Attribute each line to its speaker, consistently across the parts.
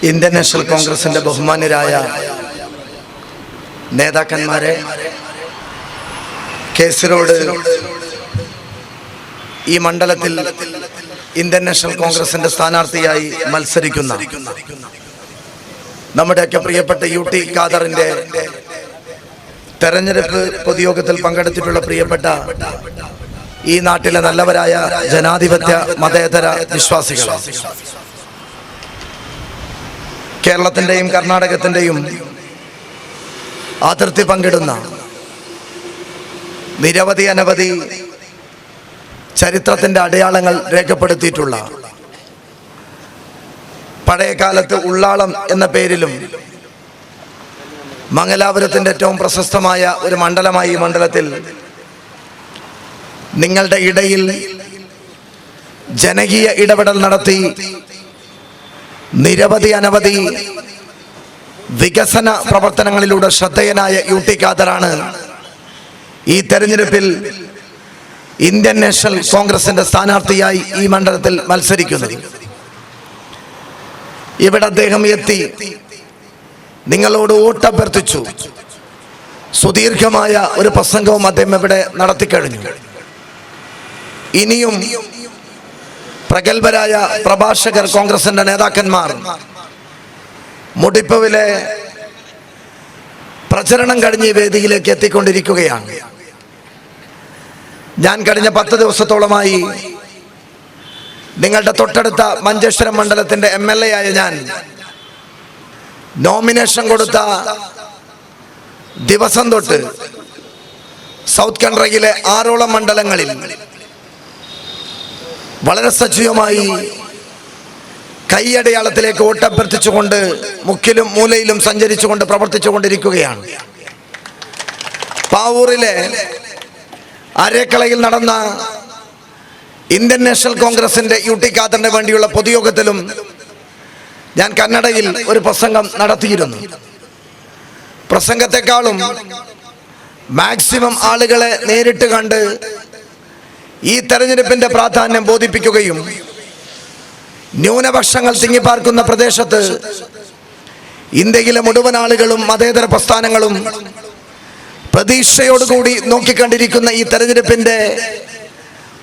Speaker 1: Indian national കോൺഗ്രസിന്റെ ബഹുമാന്യരായ നേതാക്കന്മാരെ, കേസരോട് ഈ മണ്ഡലത്തിൽ ഇന്ത്യൻ നാഷണൽ കോൺഗ്രസിന്റെ സ്ഥാനാർത്ഥിയായി മത്സരിക്കുന്ന നമ്മുടെയൊക്കെ പ്രിയപ്പെട്ട UT ഖാദറിന്റെ തെരഞ്ഞെടുപ്പ് പൊതുയോഗത്തിൽ പങ്കെടുത്തിട്ടുള്ള പ്രിയപ്പെട്ട ഈ നാട്ടിലെ നല്ലവരായ ജനാധിപത്യ മതേതര വിശ്വാസികൾ, കേരളത്തിന്റെയും കർണാടകത്തിന്റെയും അതിർത്തി പങ്കിടുന്ന നിരവധി അനവധി ചരിത്രത്തിന്റെ അടയാളങ്ങൾ രേഖപ്പെടുത്തിയിട്ടുള്ള, പഴയ കാലത്ത് ഉള്ളാളം എന്ന പേരിലും മംഗലാപുരത്തിന്റെ ഏറ്റവും പ്രശസ്തമായ ഒരു മണ്ഡലമായി ഈ മണ്ഡലത്തിൽ നിങ്ങളുടെ ഇടയിൽ ജനകീയ ഇടപെടൽ നടത്തി നിരവധി അനവധി വികസന പ്രവർത്തനങ്ങളിലൂടെ ശ്രദ്ധേയനായ UT ഖാദറാണ് ഈ തെരഞ്ഞെടുപ്പിൽ ഇന്ത്യൻ നാഷണൽ കോൺഗ്രസിന്റെ സ്ഥാനാർത്ഥിയായി ഈ മണ്ഡലത്തിൽ മത്സരിക്കുന്നത്. ഇവിടെ അദ്ദേഹം എത്തി നിങ്ങളോട് വോട്ടഭ്യർത്ഥിച്ചു. സുദീർഘമായ ഒരു പ്രസംഗവും അദ്ദേഹം ഇവിടെ നടത്തിക്കഴിഞ്ഞു. ഇനിയും പ്രഗത്ഭരായ പ്രഭാഷകർ, കോൺഗ്രസിന്റെ നേതാക്കന്മാർ മുടിപ്പവിലെ പ്രചരണം കഴിഞ്ഞ് വേദിയിലേക്ക് എത്തിക്കൊണ്ടിരിക്കുകയാണ്. ഞാൻ കഴിഞ്ഞ 10 ദിവസത്തോളമായി നിങ്ങളുടെ തൊട്ടടുത്ത മഞ്ചേശ്വരം മണ്ഡലത്തിന്റെ MLA ആയ ഞാൻ നോമിനേഷൻ കൊടുത്ത ദിവസം തൊട്ട് സൗത്ത് കൺട്രിയിലെ 6ഓളം മണ്ഡലങ്ങളിൽ വളരെ സജീവമായി കൈയടയാളത്തിലേക്ക് വോട്ടഭ്യർത്ഥിച്ചുകൊണ്ട് മുക്കിലും മൂലയിലും സഞ്ചരിച്ചുകൊണ്ട് പ്രവർത്തിച്ചുകൊണ്ടിരിക്കുകയാണ്. പാവൂരിലെ അരേക്കളയിൽ നടന്ന ഇന്ത്യൻ നാഷണൽ കോൺഗ്രസിന്റെ UT ഖാദറിന് വേണ്ടിയുള്ള പൊതുയോഗത്തിലും ഞാൻ കന്നഡയിൽ ഒരു പ്രസംഗം നടത്തിയിരുന്നു. പ്രസംഗത്തെക്കാളും മാക്സിമം ആളുകളെ നേരിട്ട് കണ്ട് ഈ തെരഞ്ഞെടുപ്പിന്റെ പ്രാധാന്യം ബോധിപ്പിക്കുകയും ന്യൂനപക്ഷങ്ങൾ തിങ്ങിപ്പാർക്കുന്ന പ്രദേശത്ത് ഇന്ത്യയിലെ മുഴുവൻ ആളുകളും മതേതര പ്രസ്ഥാനങ്ങളും പ്രതീക്ഷയോടുകൂടി നോക്കിക്കണ്ടിരിക്കുന്ന ഈ തെരഞ്ഞെടുപ്പിന്റെ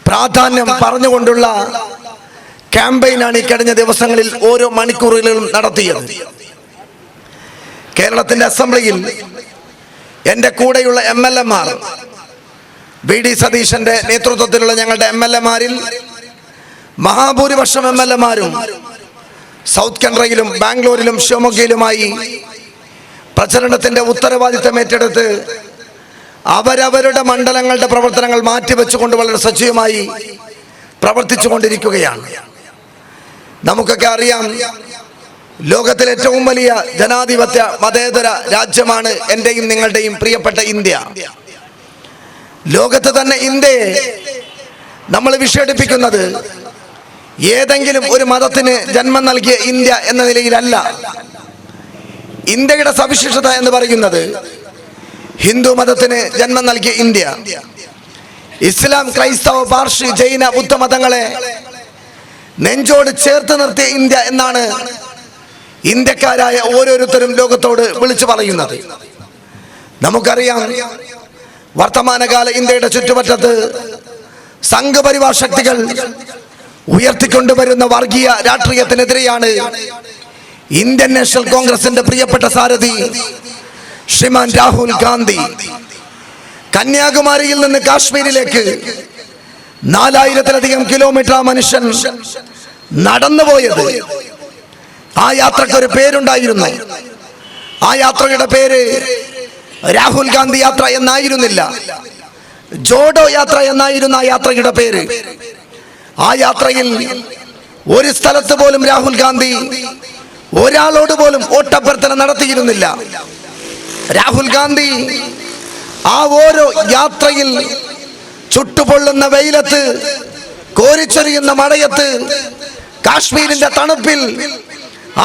Speaker 1: പ്രാധാന്യം പറഞ്ഞുകൊണ്ടുള്ള ക്യാമ്പയിനാണ് ഈ കഴിഞ്ഞ ദിവസങ്ങളിൽ ഓരോ മണിക്കൂറുകളിലും നടത്തിയത്. കേരളത്തിന്റെ അസംബ്ലിയിൽ എൻ്റെ കൂടെയുള്ള MLA മാർ, VD സതീശന്റെ നേതൃത്വത്തിലുള്ള ഞങ്ങളുടെ MLA മാരിൽ മഹാഭൂരിപക്ഷം MLA മാരും സൗത്ത് കൺട്രിയിലും ബാംഗ്ലൂരിലും ഷിവമൊഗ്ഗയിലുമായി പ്രചരണത്തിന്റെ ഉത്തരവാദിത്തം ഏറ്റെടുത്ത് അവരവരുടെ മണ്ഡലങ്ങളുടെ പ്രവർത്തനങ്ങൾ മാറ്റിവെച്ചുകൊണ്ട് വളരെ സജീവമായി പ്രവർത്തിച്ചു കൊണ്ടിരിക്കുകയാണ്. നമുക്കൊക്കെ അറിയാം, ലോകത്തിലെ ഏറ്റവും വലിയ ജനാധിപത്യ മതേതര രാജ്യമാണ് എന്റെയും നിങ്ങളുടെയും പ്രിയപ്പെട്ട ഇന്ത്യ. ലോകത്ത് തന്നെ ഇന്ത്യയെ നമ്മൾ വിശേഷിപ്പിക്കുന്നത് ഏതെങ്കിലും ഒരു മതത്തിന് ജന്മം നൽകിയ ഇന്ത്യ എന്ന നിലയിലല്ല. ഇന്ത്യയുടെ സവിശേഷത എന്ന് പറയുന്നത് ഹിന്ദു മതത്തിന് ജന്മം നൽകിയ ഇന്ത്യ, ഇസ്ലാം, ക്രൈസ്തവ, പാർസി, ജൈന, ബുദ്ധ മതങ്ങളെ നെഞ്ചോട് ചേർത്ത് നിർത്തിയ ഇന്ത്യ എന്നാണ് ഇന്ത്യക്കാരായ ഓരോരുത്തരും ലോകത്തോട് വിളിച്ചു പറയുന്നത്. നമുക്കറിയാം, വർത്തമാനകാല ഇന്ത്യയുടെ ചുറ്റുപറ്റത്ത് സംഘപരിവാർ ശക്തികൾ ഉയർത്തിക്കൊണ്ടുവരുന്ന വർഗീയ രാഷ്ട്രീയത്തിനെതിരെയാണ് ഇന്ത്യൻ നാഷണൽ കോൺഗ്രസിന്റെ പ്രിയപ്പെട്ട സാരഥി ശ്രീമാൻ രാഹുൽ ഗാന്ധി കന്യാകുമാരിയിൽ നിന്ന് കാശ്മീരിലേക്ക് 4000-ലധികം കിലോമീറ്റർ ആ മനുഷ്യൻ നടന്നുപോയത്. ആ യാത്രയ്ക്ക് ഒരു പേരുണ്ടായിരുന്നു. ആ യാത്രയുടെ പേര് രാഹുൽ ഗാന്ധി യാത്ര എന്നായിരുന്നില്ല, ജോഡോ യാത്ര എന്നായിരുന്നു ആ യാത്രയുടെ പേര്. ആ യാത്രയിൽ ഒരു സ്ഥലത്ത് പോലും രാഹുൽ ഗാന്ധി ഒരാളോട് പോലും വോട്ടഭ്യർത്ഥന നടത്തിയിരുന്നില്ല. രാഹുൽ ഗാന്ധി ആ ഓരോ യാത്രയിൽ ചുട്ടുപൊള്ളുന്ന വെയിലത്ത്, കോരിച്ചൊരിയുന്ന മഴയത്ത്, കാശ്മീരിന്റെ തണുപ്പിൽ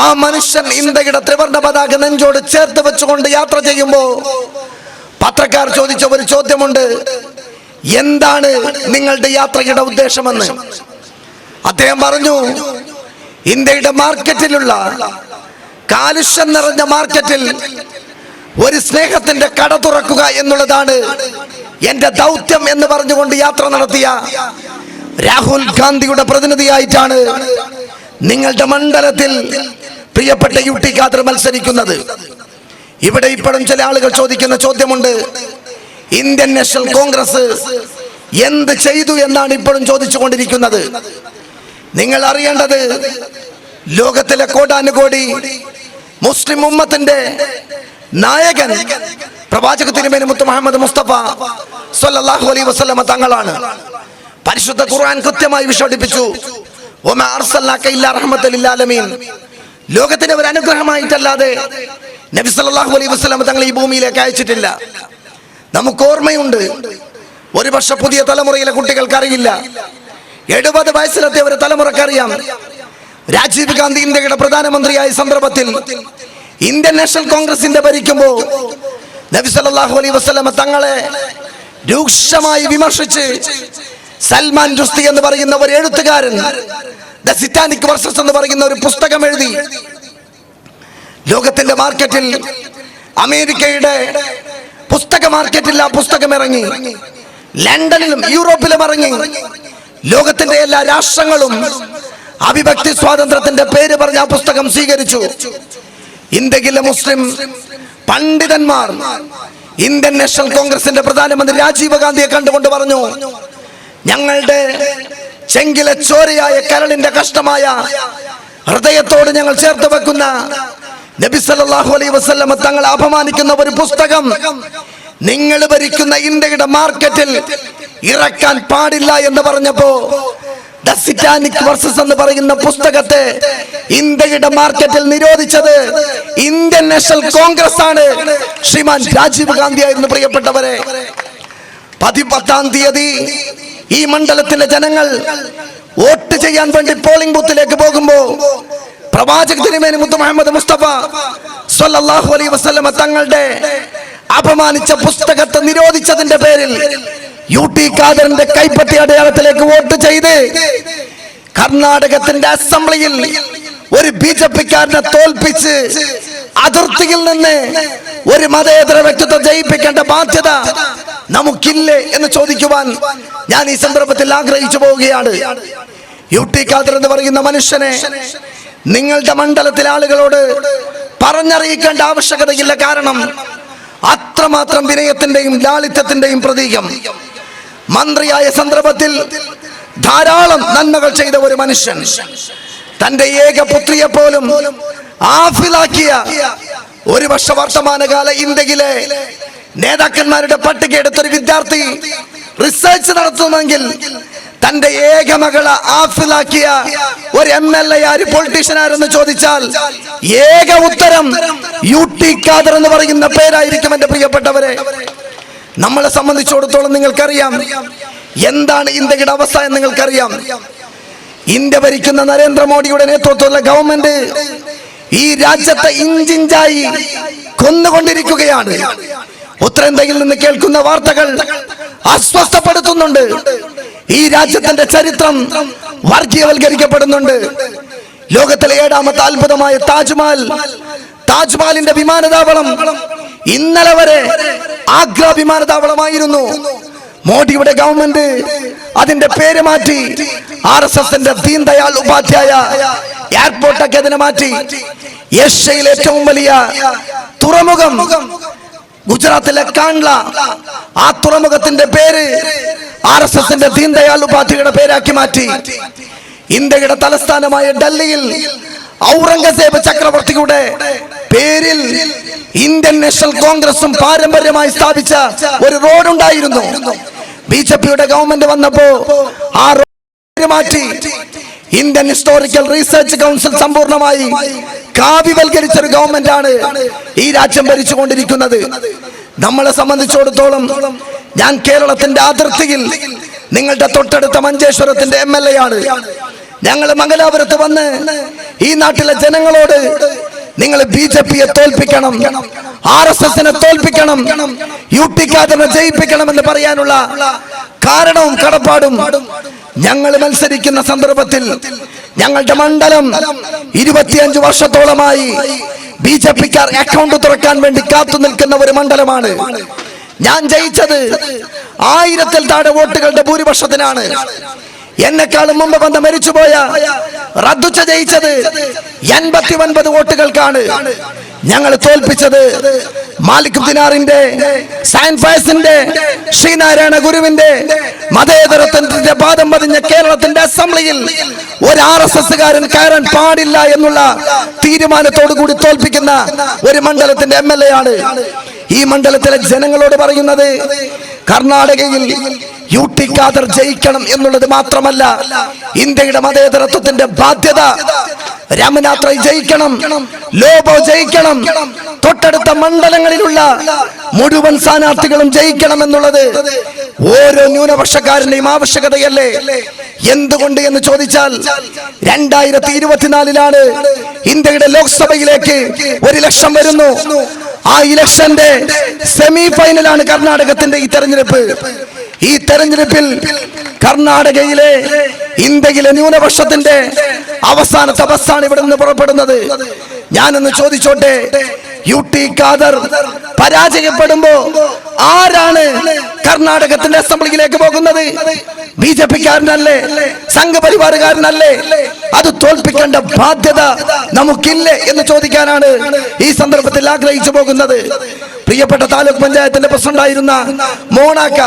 Speaker 1: ആ മനുഷ്യൻ ഇന്ത്യയുടെ ത്രിവർണ്ണ പതാക നെഞ്ചോട് ചേർത്ത് വെച്ചുകൊണ്ട് യാത്ര ചെയ്യുമ്പോ പത്രക്കാർ ചോദിച്ച ഒരു ചോദ്യമുണ്ട്, എന്താണ് നിങ്ങളുടെ യാത്രയുടെ ഉദ്ദേശമെന്ന്. അദ്ദേഹം പറഞ്ഞു, ഇന്ത്യയുടെ മാർക്കറ്റിലുള്ള കാലുഷ്യം നിറഞ്ഞ മാർക്കറ്റിൽ ഒരു സ്നേഹത്തിന്റെ കട തുറക്കുക എന്നുള്ളതാണ് എന്റെ ദൗത്യം എന്ന് പറഞ്ഞുകൊണ്ട് യാത്ര നടത്തിയ രാഹുൽ ഗാന്ധിയുടെ പ്രതിനിധിയായിട്ടാണ് നിങ്ങളുടെ മണ്ഡലത്തിൽ പ്രിയപ്പെട്ട UT ഖാദർ മത്സരിക്കുന്നത്. ഇവിടെ ഇപ്പോഴും ചില ആളുകൾ ചോദിക്കുന്ന ചോദ്യമുണ്ട്, ഇന്ത്യൻ നാഷണൽ കോൺഗ്രസ് എന്ത് ചെയ്തു എന്നാണ് ഇപ്പോഴും ചോദിച്ചുകൊണ്ടിരിക്കുന്നത്. നിങ്ങൾ അറിയേണ്ടത്, ലോകത്തിലെ കോടാനുകോടി മുസ്ലിം ഉമ്മത്തിന്റെ നായകൻ പ്രവാചക തിരുമേനി മുത്ത് മുഹമ്മദ് മുസ്തഫ സ്വല്ലല്ലാഹു അലൈഹി വസല്ലമ തങ്ങളാണ്. പരിശുദ്ധ ഖുർആൻ കൃത്യമായി വിശദീകരിച്ചു, വമാ അർസൽനാക ഇല്ലാ റഹ്മത്തൽ ലിൽ ആലമീൻ. ലോകത്തിന് ഒരു അനുഗ്രഹമായിട്ടല്ലാതെ നബി സല്ലല്ലാഹു അലൈഹി വസല്ലമ തങ്ങൾ ഈ ഭൂമിയിലേക്ക് അയച്ചിട്ടില്ല. നമുക്ക് ഓർമ്മയുണ്ട്, ഒരുപക്ഷെ പുതിയ തലമുറയിലെ കുട്ടികൾക്ക് അറിയില്ല, 70 വയസ്സിലെത്തിയ ഒരു തലമുറക്കറിയാം, രാജീവ് ഗാന്ധി ഇന്ത്യയുടെ പ്രധാനമന്ത്രിയായ സന്ദർഭത്തിൽ ഇന്ത്യൻ നാഷണൽ കോൺഗ്രസിന്റെ ഭരിക്കുമ്പോൾ നബി സല്ലല്ലാഹു അലൈഹി വസല്ലമ തങ്ങളെ രൂക്ഷമായി വിമർശിച്ച് സൽമാൻ റുഷ്ദി എന്ന് പറയുന്ന ഒരു എഴുത്തുകാരൻ ദ സിറ്റാനിക് വേഴ്സസ് എന്ന് പറയുന്ന ഒരു പുസ്തകം എഴുതി. ലോകത്തിന്റെ മാർക്കറ്റിൽ, അമേരിക്കയുടെ പുസ്തക മാർക്കറ്റിൽ ആ പുസ്തകം ഇറങ്ങി. ലണ്ടനിലും യൂറോപ്പിലും ഇറങ്ങി. ലോകത്തിന്റെ എല്ലാ രാഷ്ട്രങ്ങളും അഭിവ്യക്തി സ്വാതന്ത്ര്യത്തിന്റെ പേര് പറഞ്ഞ ആ പുസ്തകം സ്വീകരിച്ചു. ഇന്ത്യയിലെ മുസ്ലിം പണ്ഡിതന്മാർ ഇന്ത്യൻ നാഷണൽ കോൺഗ്രസിന്റെ പ്രധാനമന്ത്രി രാജീവ് ഗാന്ധിയെ കണ്ടുകൊണ്ട് പറഞ്ഞു, ഞങ്ങളുടെ ചെങ്കിലെ ചോരയായ കരളിന്റെ കഷ്ടമായ ഹൃദയത്തോട് ഞങ്ങൾ ചേർത്ത് വെക്കുന്ന നബി സല്ലല്ലാഹു അലൈഹി വസല്ലമ തങ്ങളെ അപമാനിക്കുന്ന ഒരു പുസ്തകം നിങ്ങൾ ഭരിക്കുന്ന ഇന്ത്യയുടെ മാർക്കറ്റിൽ ഇറക്കാൻ പാടില്ല എന്ന് പറഞ്ഞപ്പോ ദ സിറ്റാനിക് വേഴ്സസ് എന്ന് പറയുന്ന പുസ്തകത്തെ ഇന്ത്യയുടെ മാർക്കറ്റിൽ നിരോധിച്ചത് ഇന്ത്യൻ നാഷണൽ കോൺഗ്രസ് ആണ്. ശ്രീമാൻ രാജീവ് ഗാന്ധി ആയിരുന്നു. പ്രിയപ്പെട്ടവരെ, 10-ാം തീയതി ഈ മണ്ഡലത്തിലെ ജനങ്ങൾ വോട്ട് ചെയ്യാൻ വേണ്ടി പോളിംഗ് ബൂത്തിലേക്ക് പോകുമ്പോ പ്രവാചക തിരുമേനി മുത്ത് മുഹമ്മദ് മുസ്തഫ സ്വല്ലല്ലാഹു അലൈഹി വസല്ലമ തങ്ങളുടെ അപമാനിച്ച പുസ്തകത്തെ നിരോധിച്ചതിന്റെ പേരിൽ UT ഖാദറിന്റെ കൈപ്പത്തി അടയാളത്തിലേക്ക് വോട്ട് ചെയ്ത് കർണാടകത്തിന്റെ അസംബ്ലിയിൽ ഒരു BJP-ക്കാരനെ തോൽപ്പിച്ച് അതിർത്തിയിൽ നിന്ന് ഒരു മതേതര വ്യക്തിത്വം ജയിപ്പിക്കേണ്ട ബാധ്യത നമുക്കില്ലേ എന്ന് ചോദിക്കുവാൻ ഞാൻ ഈ സന്ദർഭത്തിൽ ആഗ്രഹിച്ചു പോവുകയാണ്. UT ഖാദർ എന്ന് പറയുന്ന മനുഷ്യനെ നിങ്ങളുടെ മണ്ഡലത്തിലെ ആളുകളോട് പറഞ്ഞറിയിക്കേണ്ട ആവശ്യകതയില്ല. കാരണം അത്രമാത്രം വിനയത്തിന്റെയും ലാളിത്യത്തിന്റെയും പ്രതീകം. മന്ത്രിയായ സന്ദർഭത്തിൽ ധാരാളം നന്മകൾ ചെയ്ത ഒരു മനുഷ്യൻ, തന്റെ ഏക പുത്രിയെ പോലും ആഫിലാക്കിയ, ഒരു വർഷ വർത്തമാനകാല ഇന്ത്യയിലെ നേതാക്കന്മാരുടെ പട്ടിക എടുത്തൊരു വിദ്യാർത്ഥി റിസർച്ച് നടത്തുമെങ്കിൽ തന്റെ ഏക മകളെ ആഫിലാക്കിയ ഒരു MLA ആര്, പൊളിറ്റീഷ്യൻ ആരെന്ന് ചോദിച്ചാൽ ഏക ഉത്തരം UT ഖാദർ എന്ന് പറയുന്ന പേരായിരിക്കും. എന്റെ പ്രിയപ്പെട്ടവരെ, നമ്മളെ സംബന്ധിച്ചിടത്തോളം നിങ്ങൾക്കറിയാം എന്താണ് ഇന്ത്യയുടെ അവസ്ഥ എന്ന് നിങ്ങൾക്കറിയാം. ഇന്ത്യ ഭരിക്കുന്ന നരേന്ദ്രമോദിയുടെ നേതൃത്വത്തിലുള്ള ഗവൺമെന്റ് ഈ രാജ്യത്തെ ഇഞ്ചിഞ്ചായി കൊന്നുകൊണ്ടിരിക്കുകയാണ്. ഉത്തരേന്ത്യയിൽ നിന്ന് കേൾക്കുന്ന വാർത്തകൾ അസ്വസ്ഥപ്പെടുത്തുന്നുണ്ട്. ഈ രാജ്യത്തിന്റെ ചരിത്രം വർഗീയവൽക്കരിക്കപ്പെടുന്നുണ്ട്. ലോകത്തിലെ 7ാമത്തെ അത്ഭുതമായ താജ്മഹലിന്റെ വിമാനത്താവളം ഇന്നലെ വരെ ആഗ്ര വിമാനത്താവളമായിരുന്നു. മോദിയുടെ ഗവൺമെന്റ് അതിന്റെ പേര് മാറ്റി RSSന്റെ ദീൻ ദയാൽ ഉപാധ്യായ എയർപോർട്ടൊക്കെ അതിനെ മാറ്റി. ഏഷ്യയിലെ ഏറ്റവും വലിയ തുറമുഖം ഗുജറാത്തിലെ കാണ്ട്ല, ആ തുറമുഖത്തിന്റെ പേര് RSSന്റെ ദീൻ ദയാൽ ഉപാധ്യായയുടെ പേരാക്കി മാറ്റി. ഇന്ത്യയുടെ തലസ്ഥാനമായ ഡൽഹിയിൽ ഔറംഗസേബ് ചക്രവർത്തിയുടെ പേരിൽ ഇന്ത്യൻ നാഷണൽ കോൺഗ്രസും പാരമ്പര്യമായി സ്ഥാപിച്ച ഒരു റോഡ് ഉണ്ടായിരുന്നു. BJP-യുടെ ഗവൺമെന്റ് വന്നപ്പോ ആ റോഡ് മാറ്റി ഇന്ത്യൻ ഹിസ്റ്റോറിക്കൽ റിസർച്ച് കൗൺസിൽ സമ്പൂർണ്ണമായി കാവ്യവൽക്കരിച്ച ഒരു ഗവൺമെന്റ് ആണ് ഈ രാജ്യം ഭരിച്ചുകൊണ്ടിരിക്കുന്നത്. നമ്മളെ സംബന്ധിച്ചിടത്തോളം ഞാൻ കേരളത്തിന്റെ അതിർത്തിയിൽ നിങ്ങളുടെ തൊട്ടടുത്ത മഞ്ചേശ്വരത്തിന്റെ MLA ആണ്. ഞങ്ങൾ മംഗലാപുരത്ത് വന്ന് ഈ നാട്ടിലെ ജനങ്ങളോട് നിങ്ങൾ BJP-യെ തോൽപ്പിക്കണം, RSSനെ തോൽപ്പിക്കണം, UT ഖാദറിനെ ജയിപ്പിക്കണം എന്ന് പറയാനുള്ള കാരണവും കടപ്പാടും ഞങ്ങൾ മത്സരിക്കുന്ന സന്ദർഭത്തിൽ ഞങ്ങളുടെ മണ്ഡലം 25 വർഷത്തോളമായി ബിജെപിക്കാർ അക്കൗണ്ട് തുറക്കാൻ വേണ്ടി കാത്തു നിൽക്കുന്ന ഒരു മണ്ഡലമാണ്. ഞാൻ ജയിച്ചത് 1000-ൽ താഴെ വോട്ടുകളുടെ ഭൂരിപക്ഷത്തിനാണ്. എന്നെക്കാളും മുമ്പ് വന്ന് മരിച്ചുപോയ റദ്ദുച്ച ജയിച്ചത് 89 വോട്ടുകൾക്കാണ്. ഞങ്ങൾ തോൽപ്പിച്ചത് മാലിക് ദിനാറിന്റെ, സയൻസ് ഫയസിന്റെ, ശ്രീനാരായണ ഗുരുവിന്റെ മതേതരത്വത്തിന്റെ പാദം പതിഞ്ഞ കേരളത്തിന്റെ അസംബ്ലിയിൽ ഒരു RSSകാരൻ കയറാൻ പാടില്ല എന്നുള്ള തീരുമാനത്തോടു കൂടി തോൽപ്പിക്കുന്ന ഒരു മണ്ഡലത്തിന്റെ MLA ആണ്. ഈ മണ്ഡലത്തിലെ ജനങ്ങളോട് പറയുന്നത്, കർണാടകയിൽ UT ഖാദർ ജയിക്കണം എന്നുള്ളത് മാത്രമല്ല, ഇന്ത്യയുടെ മതേതരത്വത്തിന്റെ ബാധ്യത. രാമനാഥ് റൈ ജയിക്കണം, ലോബോ ജയിക്കണം, തൊട്ടടുത്ത മണ്ഡലങ്ങളിലുള്ള മുഴുവൻ സ്ഥാനാർത്ഥികളും ജയിക്കണം എന്നുള്ളത് ഓരോ ന്യൂനപക്ഷക്കാരന്റെയും ആവശ്യകതയല്ലേ? എന്തുകൊണ്ട് എന്ന് ചോദിച്ചാൽ 2024-ലാണ് ഇന്ത്യയുടെ ലോക്സഭയിലേക്ക് 1 ലക്ഷം വരുന്നു. ആ ഇലക്ഷന്റെ സെമി ഫൈനലാണ് കർണാടകത്തിന്റെ ഈ തെരഞ്ഞെടുപ്പ്. ഈ തെരഞ്ഞെടുപ്പിൽ കർണാടകയിലെ ഇന്ത്യയിലെ ന്യൂനപക്ഷത്തിന്റെ അവസാനത്തെ ബസ്സാണ് ഇവിടെ നിന്ന് പുറപ്പെടുന്നത്. ഞാനൊന്ന് ചോദിച്ചോട്ടെ, UT ഖാദർ പരാജയപ്പെടുമ്പോ ആരാണ് കർണാടകത്തിന്റെ അസംബ്ലിയിലേക്ക് പോകുന്നത്? ബിജെപിക്കാരനല്ലേ? സംഘപരിവാറുകാരനല്ലേ? അത് തോൽപ്പിക്കേണ്ട ബാധ്യത നമുക്കില്ലേ എന്ന് ചോദിക്കാനാണ് ഈ സന്ദർഭത്തിൽ ആഗ്രഹിച്ചു പോകുന്നത്. പ്രിയപ്പെട്ട താലൂക്ക് പഞ്ചായത്തിന്റെ പ്രസിഡന്റായിരുന്ന മോണാക്ക,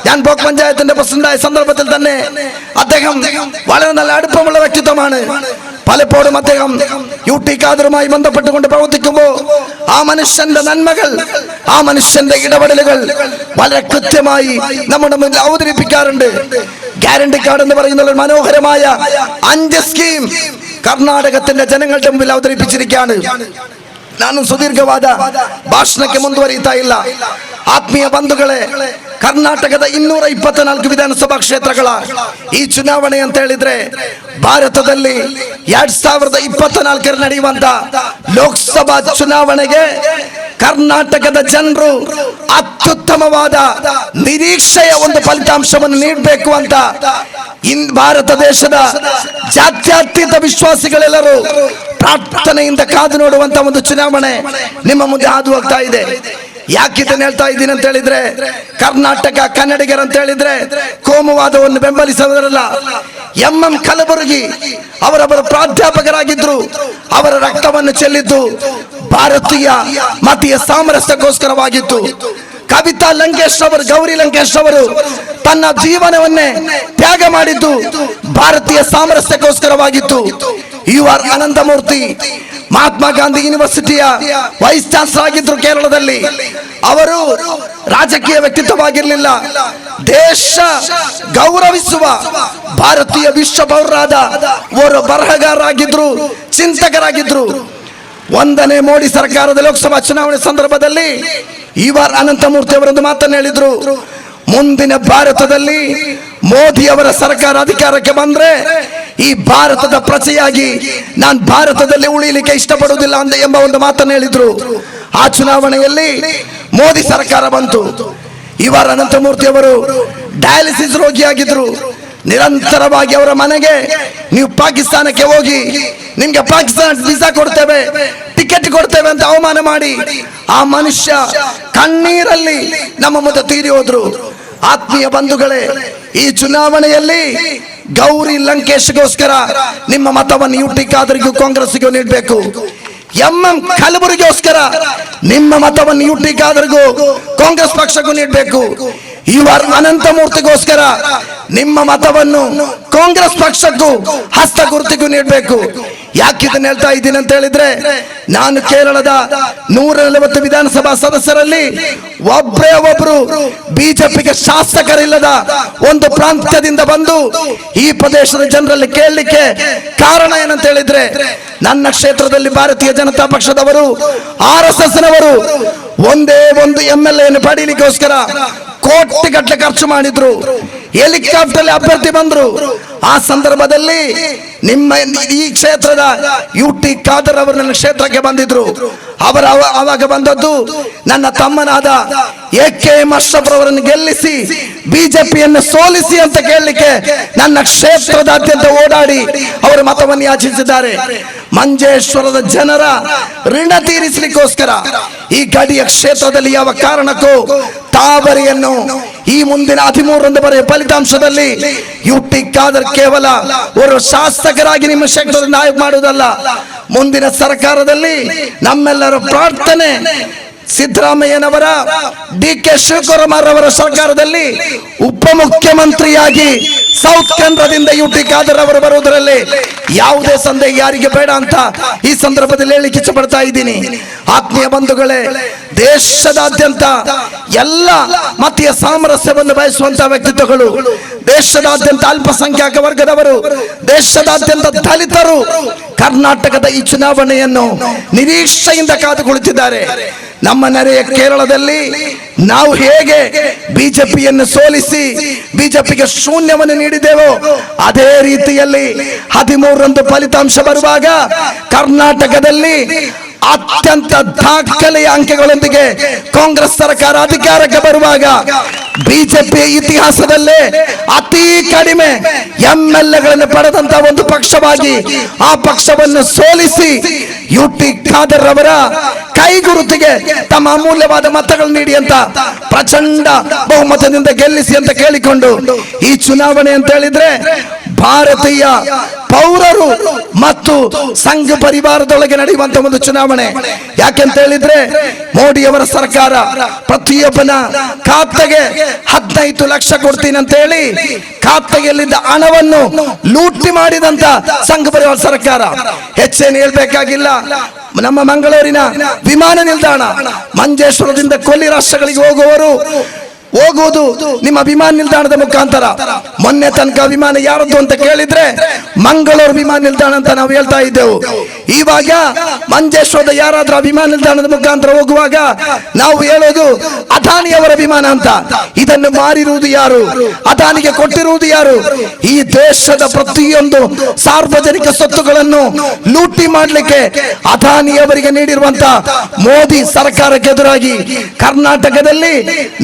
Speaker 1: ഞാൻ ബ്ലോക്ക് പഞ്ചായത്തിന്റെ പ്രസിഡന്റായ സന്ദർഭത്തിൽ തന്നെ അദ്ദേഹം വളരെ നല്ല അടുപ്പമുള്ള വ്യക്തിത്വമാണ്. പലപ്പോഴും അദ്ദേഹം UT ഖാദറുമായി ബന്ധപ്പെട്ടുകൊണ്ട് പ്രവർത്തിക്കുമ്പോൾ ആ മനുഷ്യന്റെ നന്മകൾ, ആ മനുഷ്യന്റെ ഇടപെടലുകൾ വളരെ കൃത്യമായി നമ്മുടെ മുന്നിൽ അവതരിപ്പിക്കാറുണ്ട്. ഗ്യാരണ്ടി കാർഡ് എന്ന് പറയുന്ന ഒരു മനോഹരമായ 5 സ്കീം കർണാടകത്തിന്റെ ജനങ്ങളുടെ മുമ്പിൽ അവതരിപ്പിച്ചിരിക്കുകയാണ്. ನಾನು ಸುದೀರ್ಘವಾದ ಭಾಷಣಕ್ಕೆ ಮುಂದುವರಿಯುತ್ತಾ ಇಲ್ಲ. ಆತ್ಮೀಯ ಬಂಧುಗಳೇ, ಕರ್ನಾಟಕದ 224 ವಿಧಾನಸಭಾ ಕ್ಷೇತ್ರಗಳ ಈ ಚುನಾವಣೆ ಅಂತ ಹೇಳಿದ್ರೆ ಭಾರತದಲ್ಲಿ 2024 ನಡೆಯುವಂತ ಲೋಕಸಭಾ ಚುನಾವಣೆಗೆ ಕರ್ನಾಟಕದ ಜನರು ಅತ್ಯುತ್ತಮವಾದ ನಿರೀಕ್ಷೆಯ ಒಂದು ಫಲಿತಾಂಶವನ್ನು ನೀಡಬೇಕು ಅಂತ ಭಾರತ ದೇಶದ ಜಾತ್ಯತೀತ ವಿಶ್ವಾಸಿಗಳೆಲ್ಲರೂ ಪ್ರಾರ್ಥನೆಯಿಂದ ಕಾದು ನೋಡುವಂತ ಒಂದು ಚುನಾವಣೆ ನಿಮ್ಮ ಮುಂದೆ ಹಾದು ಹೋಗ್ತಾ ಇದೆ. ಯಾಕಿದನ್ನು ಹೇಳ್ತಾ ಇದ್ದೀನಿ ಅಂತ ಹೇಳಿದ್ರೆ, ಕರ್ನಾಟಕ ಕನ್ನಡಿಗರ ಅಂತ ಹೇಳಿದ್ರೆ ಕೋಮುವಾದವನ್ನು ಬೆಂಬಲಿಸುವುದರಲ್ಲ. MM ಕಲಬುರ್ಗಿ ಅವರೊಬ್ಬರ ಪ್ರಾಧ್ಯಾಪಕರಾಗಿದ್ರು. ಅವರ ರಕ್ತವನ್ನು ಚೆಲ್ಲಿದ್ದು ಭಾರತೀಯ ಮತೀಯ ಸಾಮರಸ್ಯಕ್ಕೋಸ್ಕರವಾಗಿತ್ತು. ಕವಿತಾ ಲಂಕೇಶ್ ಅವರು, ಗೌರಿ ಲಂಕೇಶ್ ಅವರು ತನ್ನ ಜೀವನವನ್ನೇ ತ್ಯಾಗ ಮಾಡಿದ್ದು ಭಾರತೀಯ ಸಾಮರಸ್ಯಕ್ಕೋಸ್ಕರವಾಗಿತ್ತು. UR ಅನಂತಮೂರ್ತಿ ಮಹಾತ್ಮ ಗಾಂಧಿ ಯೂನಿವರ್ಸಿಟಿಯ ವೈಸ್ ಚಾನ್ಸಲರ್ ಆಗಿದ್ರು ಕೇರಳದಲ್ಲಿ. ಅವರು ರಾಜಕೀಯ ವ್ಯಕ್ತಿತ್ವವಾಗಿರಲಿಲ್ಲ, ದೇಶ ಗೌರವಿಸುವ ಭಾರತೀಯ ವಿಶ್ವ ಪೌರರಾದ ಅವರು ಬರಹಗಾರರಾಗಿದ್ರು, ಚಿಂತಕರಾಗಿದ್ರು. 1ನೇ ಮೋದಿ ಸರ್ಕಾರದ ಲೋಕಸಭಾ ಚುನಾವಣೆ ಸಂದರ್ಭದಲ್ಲಿ UR ಅನಂತಮೂರ್ತಿ ಅವರೊಂದು ಮಾತನ್ನು ಹೇಳಿದ್ರು, ಮುಂದಿನ ಭಾರತದಲ್ಲಿ ಮೋದಿ ಅವರ ಸರ್ಕಾರ ಅಧಿಕಾರಕ್ಕೆ ಬಂದ್ರೆ ಈ ಭಾರತದ ಪ್ರಜೆಯಾಗಿ ನಾನು ಭಾರತದಲ್ಲಿ ಉಳಿಯಲಿಕ್ಕೆ ಇಷ್ಟಪಡುವುದಿಲ್ಲ ಎಂಬ ಒಂದು ಮಾತನ್ನು ಹೇಳಿದ್ರು. ಆ ಚುನಾವಣೆಯಲ್ಲಿ ಮೋದಿ ಸರ್ಕಾರ ಬಂತು. UR ಅನಂತಮೂರ್ತಿ ಅವರು ಡಯಾಲಿಸಿಸ್ ರೋಗಿಯಾಗಿದ್ರು. ನಿರಂತರವಾಗಿ ಅವರ ಮನೆಗೆ ನೀವು ಪಾಕಿಸ್ತಾನಕ್ಕೆ ಹೋಗಿ ನಿಮ್ಗೆ ಪಾಕಿಸ್ತಾನ ವೀಸಾ ಕೊಡ್ತೇವೆ, ಟಿಕೆಟ್ ಕೊಡ್ತೇವೆ ಅಂತ ಅವಮಾನ ಮಾಡಿ ಆ ಮನುಷ್ಯ ಕಣ್ಣೀರಲ್ಲಿ ನಮ್ಮ ಮುಂದೆ ತೀರಿ ಹೋದ್ರು. ಆತ್ಮೀಯ ಬಂಧುಗಳೇ, ಈ ಚುನಾವಣೆಯಲ್ಲಿ ಗೌರಿ ಲಂಕೇಶ್ಗೋಸ್ಕರ ನಿಮ್ಮ ಮತವನ್ನು UT ಖಾದರ್ಗೂ ಕಾಂಗ್ರೆಸ್ಗೂ ನೀಡಬೇಕು. MM ಕಲಬುರ್ಗಿಗೋಸ್ಕರ ನಿಮ್ಮ ಮತವನ್ನು UT ಖಾದರ್ಗೂ ಕಾಂಗ್ರೆಸ್ ಪಕ್ಷಕ್ಕೂ ನೀಡಬೇಕು. UR ಅನಂತಮೂರ್ತಿಗೋಸ್ಕರ ನಿಮ್ಮ ಮತವನ್ನು ಕಾಂಗ್ರೆಸ್ ಪಕ್ಷಕ್ಕೂ ಹಸ್ತ ಗುರುತಿಗೂ ನೀಡಬೇಕು. ಯಾಕಿದನ್ನು ಹೇಳ್ತಾ ಇದ್ದೀನಿ ಅಂತ ಹೇಳಿದ್ರೆ, ನಾನು ಕೇರಳದ 140 ವಿಧಾನಸಭಾ ಸದಸ್ಯರಲ್ಲಿ ಒಬ್ಬರೇ ಒಬ್ರು ಬಿಜೆಪಿಗೆ ಶಾಸಕರಿಲ್ಲದ ಒಂದು ಪ್ರಾಂತ್ಯದಿಂದ ಬಂದು ಈ ಪ್ರದೇಶದ ಜನರಲ್ಲಿ ಕೇಳಲಿಕ್ಕೆ ಕಾರಣ ಏನಂತ ಹೇಳಿದ್ರೆ, ನನ್ನ ಕ್ಷೇತ್ರದಲ್ಲಿ ಭಾರತೀಯ ಜನತಾ ಪಕ್ಷದವರು RSSನವರು ಒಂದೇ ಒಂದು MLA ಪಡೀಲಿಕ್ಕೋಸ್ಕರ ಕೋಟಿಗಟ್ಟಲೆ ಖರ್ಚು ಮಾಡಿದ್ರು, ಹೆಲಿಕಾಪ್ಟರ್ ಅಭ್ಯರ್ಥಿ ಬಂದ್ರು. ಆ ಸಂದರ್ಭದಲ್ಲಿ ನಿಮ್ಮ ಈ ಕ್ಷೇತ್ರದ UT ಖಾದರ್ ಅವರು ನನ್ನ ಕ್ಷೇತ್ರಕ್ಕೆ ಬಂದಿದ್ರು. ಆವಾಗ ಬಂದದ್ದು ನನ್ನ ತಮ್ಮನಾದ AKM ಅಶ್ರಫ್ ಅವರನ್ನು ಗೆಲ್ಲಿಸಿ ಬಿಜೆಪಿಯನ್ನು ಸೋಲಿಸಿ ಅಂತ ಕೇಳಲಿಕ್ಕೆ ನನ್ನ ಕ್ಷೇತ್ರದಾದ್ಯಂತ ಓಡಾಡಿ ಅವರು ಮತವನ್ನು ಯಾಚಿಸಿದ್ದಾರೆ. ಮಂಜೇಶ್ವರದ ಜನರ ಋಣ ತೀರಿಸಲಿಕ್ಕೋಸ್ಕರ ಈ ಗಡಿಯ ಕ್ಷೇತ್ರದಲ್ಲಿ ಯಾವ ಕಾರಣಕ್ಕೂ ತಾವರಿಯನ್ನು ಈ ಮುಂದಿನ 13ರಂದು ಬರೆಯ ಫಲಿತಾಂಶದಲ್ಲಿ UT ಖಾದರ್ ಕೇವಲ ಒಂದು ಶಾಸಕರಾಗಿ ನಿಮ್ಮ ಕ್ಷೇತ್ರದ ನಾಯಕ ಮಾಡುವುದಲ್ಲ, ಮುಂದಿನ ಸರ್ಕಾರದಲ್ಲಿ ನಮ್ಮೆಲ್ಲರ ಪ್ರಾರ್ಥನೆ ಸಿದ್ದರಾಮಯ್ಯನವರ DK ಶಿವಕುಮಾರ್ ಅವರ ಸರ್ಕಾರದಲ್ಲಿ ಉಪಮುಖ್ಯಮಂತ್ರಿಯಾಗಿ ಸೌತ್ ಕೇಂದ್ರದಿಂದ UT ಖಾದರ್ ಅವರು ಬರುವುದರಲ್ಲಿ ಯಾವುದೇ ಸಂದೇಹ ಯಾರಿಗೆ ಬೇಡ ಅಂತ ಈ ಸಂದರ್ಭದಲ್ಲಿ ಹೇಳಿಕ್ಕೆ ಇಷ್ಟಪಡ್ತಾ ಇದ್ದೀನಿ. ಆತ್ಮೀಯ ಬಂಧುಗಳೇ, ದೇಶದಾದ್ಯಂತ ಎಲ್ಲ ಮತೀಯ ಸಾಮರಸ್ಯವನ್ನು ಬಯಸುವಂತಹ ವ್ಯಕ್ತಿತ್ವಗಳು, ದೇಶದಾದ್ಯಂತ ಅಲ್ಪಸಂಖ್ಯಾತ ವರ್ಗದವರು, ದೇಶದಾದ್ಯಂತ ದಲಿತರು ಕರ್ನಾಟಕದ ಈ ಚುನಾವಣೆಯನ್ನು ನಿರೀಕ್ಷೆಯಿಂದ ಕಾದು ಕುಳಿತಿದ್ದಾರೆ. ನಮ್ಮ ನೆರೆಯ ಕೇರಳದಲ್ಲಿ ನಾವು ಹೇಗೆ ಬಿಜೆಪಿಯನ್ನು ಸೋಲಿಸಿ ಬಿಜೆಪಿಗೆ ಶೂನ್ಯವನ್ನು ನೀಡಿದೆವೋ ಅದೇ ರೀತಿಯಲ್ಲಿ 13ರಂದು ಫಲಿತಾಂಶ ಬರುವಾಗ ಕರ್ನಾಟಕದಲ್ಲಿ ಅತ್ಯಂತ ದಾಖಲೆಯ ಅಂಕೆಗಳೊಂದಿಗೆ ಕಾಂಗ್ರೆಸ್ ಸರ್ಕಾರ ಅಧಿಕಾರಕ್ಕೆ ಬರುವಾಗ ಬಿಜೆಪಿ ಇತಿಹಾಸದಲ್ಲೇ ಅತಿ ಕಡಿಮೆ MLAಗಳನ್ನು ಪಡೆದಂತ ಒಂದು ಪಕ್ಷವಾಗಿ ಆ ಪಕ್ಷವನ್ನು ಸೋಲಿಸಿ UT ಖಾದರ್ ಅವರ ಕೈಗುರುತಿಗೆ ತಮ್ಮ ಅಮೂಲ್ಯವಾದ ಮತಗಳು ನೀಡಿ ಅಂತ ಪ್ರಚಂಡ ಬಹುಮತದಿಂದ ಗೆಲ್ಲಿಸಿ ಅಂತ ಕೇಳಿಕೊಂಡು ಈ ಚುನಾವಣೆ ಅಂತ ಹೇಳಿದ್ರೆ ಭಾರತೀಯ ಪೌರರು ಮತ್ತು ಸಂಘ ಪರಿವಾರದೊಳಗೆ ನಡೆಯುವಂತ ಒಂದು ಚುನಾವಣೆ. ಯಾಕೆಂತ ಹೇಳಿದ್ರೆ ಮೋದಿಯವರ ಸರ್ಕಾರ ಪ್ರತಿಯೊಬ್ಬನ ಖಾತೆಗೆ 15 ಲಕ್ಷ ಕೊಡ್ತೀನಿ ಅಂತ ಹೇಳಿ ಖಾತೆಯಲ್ಲಿದ್ದ ಹಣವನ್ನು ಲೂಟಿ ಮಾಡಿದಂತ ಸಂಘ ಪರಿವಾರ ಸರ್ಕಾರ. ಹೆಚ್ಚೇನು ಹೇಳ್ಬೇಕಾಗಿಲ್ಲ, ನಮ್ಮ ಮಂಗಳೂರಿನ ವಿಮಾನ ನಿಲ್ದಾಣ ಮಂಜೇಶ್ವರದಿಂದ ಕೊಲ್ಲಿ ರಾಷ್ಟ್ರಗಳಿಗೆ ಹೋಗುವುದು ನಿಮ್ಮ ವಿಮಾನ ನಿಲ್ದಾಣದ ಮುಖಾಂತರ. ಮೊನ್ನೆ ತನಕ ವಿಮಾನ ಯಾರದ್ದು ಅಂತ ಕೇಳಿದ್ರೆ ಮಂಗಳೂರು ವಿಮಾನ ನಿಲ್ದಾಣ ಅಂತ ನಾವು ಹೇಳ್ತಾ ಇದ್ದೆವು. ಇವಾಗ ಮಂಜೇಶ್ವರದ ಯಾರಾದ್ರೂ ವಿಮಾನ ನಿಲ್ದಾಣದ ಮುಖಾಂತರ ಹೋಗುವಾಗ ನಾವು ಹೇಳೋದು ಅದಾನಿಯವರ ವಿಮಾನ ಅಂತ. ಇದನ್ನು ಮಾರಿರುವುದು ಯಾರು? ಅದಾನಿಗೆ ಕೊಟ್ಟಿರುವುದು ಯಾರು? ಈ ದೇಶದ ಪ್ರತಿಯೊಂದು ಸಾರ್ವಜನಿಕ ಸ್ವತ್ತುಗಳನ್ನು ಲೂಟಿ ಮಾಡಲಿಕ್ಕೆ ಅದಾನಿಯವರಿಗೆ ನೀಡಿರುವಂತ ಮೋದಿ ಸರ್ಕಾರಕ್ಕೆ ಎದುರಾಗಿ ಕರ್ನಾಟಕದಲ್ಲಿ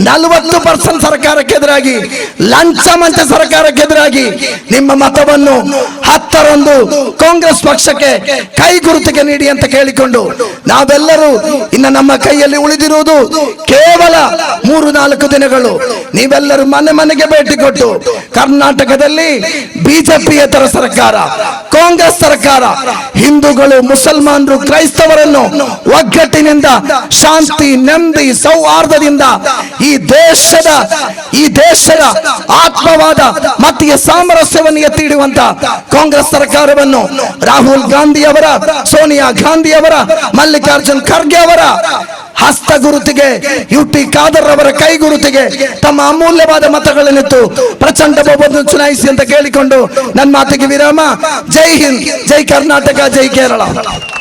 Speaker 1: 40% ಸರ್ಕಾರಕ್ಕೆ ಎದುರಾಗಿ, ಲಂಚ ಮಂಚ ಸರ್ಕಾರಕ್ಕೆ ಎದುರಾಗಿ ನಿಮ್ಮ ಮತವನ್ನು 10ರಂದು ಕಾಂಗ್ರೆಸ್ ಪಕ್ಷಕ್ಕೆ ಕೈ ಗುರುತಿಗೆ ನೀಡಿ ಅಂತ ಕೇಳಿಕೊಂಡು ನಾವೆಲ್ಲರೂ ಇನ್ನು ನಮ್ಮ ಕೈಯಲ್ಲಿ ಉಳಿದಿರುವುದು ಕೇವಲ 3-4 ದಿನಗಳು. ನೀವೆಲ್ಲರೂ ಮನೆಗೆ ಭೇಟಿ ಕೊಟ್ಟು ಕರ್ನಾಟಕದಲ್ಲಿ ಬಿಜೆಪಿಯೇತರ ಸರ್ಕಾರ, ಕಾಂಗ್ರೆಸ್ ಸರ್ಕಾರ, ಹಿಂದೂಗಳು, ಮುಸಲ್ಮಾನರು, ಕ್ರೈಸ್ತವರನ್ನು ಒಗ್ಗಟ್ಟಿನಿಂದ ಶಾಂತಿ, ನೆಮ್ಮದಿ, ಸೌಹಾರ್ದದಿಂದ ಈ ದೇಶದ ಆತ್ಮವಾದ ಮತೀಯ ಸಾಮರಸ್ಯವನ್ನು ಎತ್ತಿ ಹಿಡಿಯುವಂತ ಕಾಂಗ್ರೆಸ್ ಸರ್ಕಾರವನ್ನು ರಾಹುಲ್ ಗಾಂಧಿ ಅವರ, ಸೋನಿಯಾ ಗಾಂಧಿ ಅವರ, ಮಲ್ಲಿಕಾರ್ಜುನ್ ಖರ್ಗೆ ಅವರ ಹಸ್ತ ಗುರುತಿಗೆ, UT ಖಾದರ್ ಅವರ ಕೈ ಗುರುತಿಗೆ ತಮ್ಮ ಅಮೂಲ್ಯವಾದ ಮತಗಳನ್ನಿತ್ತು ಪ್ರಚಂಡ ಬಹುಮತ ಚುನಾಯಿಸಿ ಅಂತ ಕೇಳಿಕೊಂಡು ನನ್ನ ಮಾತಿಗೆ ವಿರಾಮ. ಜೈ ಹಿಂದ್, ಜೈ ಕರ್ನಾಟಕ, ಜೈ ಕೇರಳ.